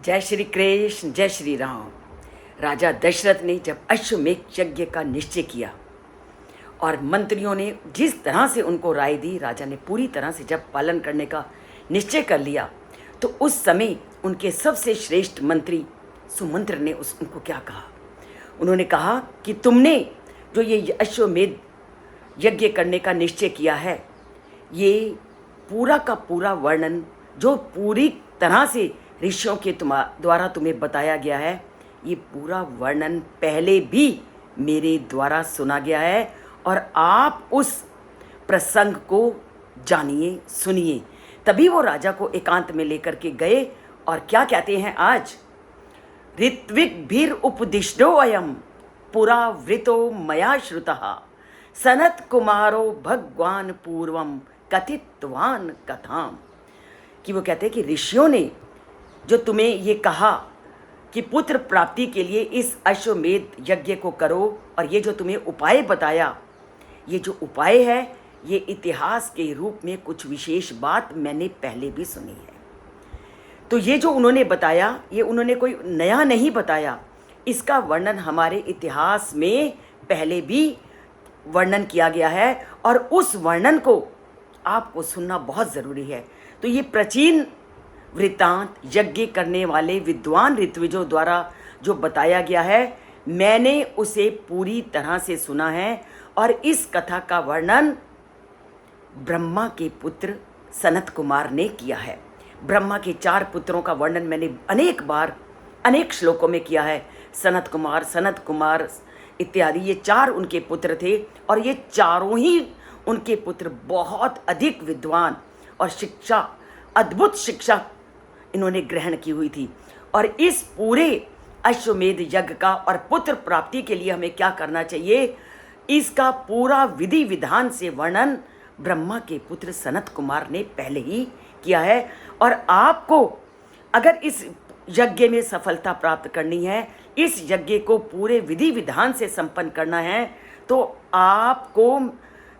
जय श्री कृष्ण, जय श्री राम। राजा दशरथ ने जब अश्वमेध यज्ञ का निश्चय किया और मंत्रियों ने जिस तरह से उनको राय दी, राजा ने पूरी तरह से जब पालन करने का निश्चय कर लिया, तो उस समय उनके सबसे श्रेष्ठ मंत्री सुमंत्र ने उनको क्या कहा। उन्होंने कहा कि तुमने जो ये अश्वमेध यज्ञ करने का निश्चय किया है, ये पूरा का पूरा वर्णन जो पूरी तरह से ऋषियों के द्वारा तुम्हें बताया गया है, ये पूरा वर्णन पहले भी मेरे द्वारा सुना गया है और आप उस प्रसंग को जानिए, सुनिए। तभी वो राजा को एकांत में लेकर के गए और क्या कहते हैं आज, ऋत्विक भीर उपदिष्टो अयम पुरा वृतो मया श्रुतः सनत कुमारो भगवान पूर्वम कथितवान कथाम। कि वो कहते हैं कि ऋषियों ने जो तुम्हें ये कहा कि पुत्र प्राप्ति के लिए इस अश्वमेध यज्ञ को करो, और ये जो तुम्हें उपाय बताया, ये जो उपाय है ये इतिहास के रूप में कुछ विशेष बात मैंने पहले भी सुनी है। तो ये जो उन्होंने बताया, ये उन्होंने कोई नया नहीं बताया, इसका वर्णन हमारे इतिहास में पहले भी वर्णन किया गया है और उस वर्णन को आपको सुनना बहुत ज़रूरी है। तो ये प्राचीन वृत्तांत यज्ञ करने वाले विद्वान ऋत्विजों द्वारा जो बताया गया है, मैंने उसे पूरी तरह से सुना है और इस कथा का वर्णन ब्रह्मा के पुत्र सनत कुमार ने किया है। ब्रह्मा के 4 पुत्रों का वर्णन मैंने अनेक बार अनेक श्लोकों में किया है। सनत कुमार इत्यादि, ये 4 उनके पुत्र थे और ये चारों ही उनके पुत्र बहुत अधिक विद्वान और अद्भुत शिक्षा इन्होंने ग्रहण की हुई थी। और इस पूरे अश्वमेध यज्ञ का और पुत्र प्राप्ति के लिए हमें क्या करना चाहिए, इसका पूरा विधि विधान से वर्णन ब्रह्मा के पुत्र सनत कुमार ने पहले ही किया है। और आपको अगर इस यज्ञ में सफलता प्राप्त करनी है, इस यज्ञ को पूरे विधि विधान से संपन्न करना है, तो आपको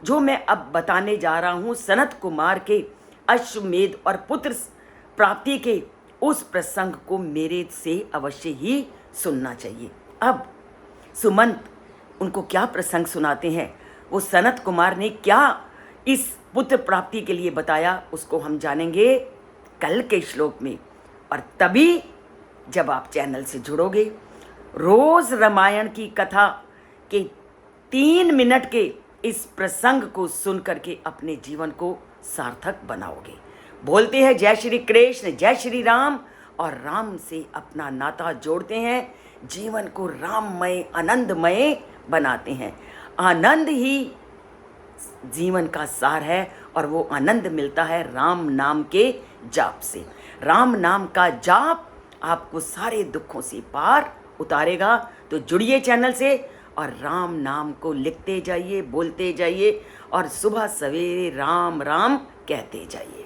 जो मैं अब बताने जा रहा हूँ, सनत कुमार के अश्वमेध और पुत्र प्राप्ति के उस प्रसंग को मेरे से अवश्य ही सुनना चाहिए। अब सुमंत उनको क्या प्रसंग सुनाते हैं, वो सनत कुमार ने क्या इस पुत्र प्राप्ति के लिए बताया, उसको हम जानेंगे कल के श्लोक में। और तभी जब आप चैनल से जुड़ोगे, रोज रामायण की कथा के 3 मिनट के इस प्रसंग को सुन करके अपने जीवन को सार्थक बनाओगे। बोलते हैं जय श्री कृष्ण, जय श्री राम, और राम से अपना नाता जोड़ते हैं, जीवन को राममय आनंदमय बनाते हैं। आनंद ही जीवन का सार है और वो आनंद मिलता है राम नाम के जाप से। राम नाम का जाप आपको सारे दुखों से पार उतारेगा। तो जुड़िए चैनल से और राम नाम को लिखते जाइए, बोलते जाइए और सुबह सवेरे राम राम कहते जाइए।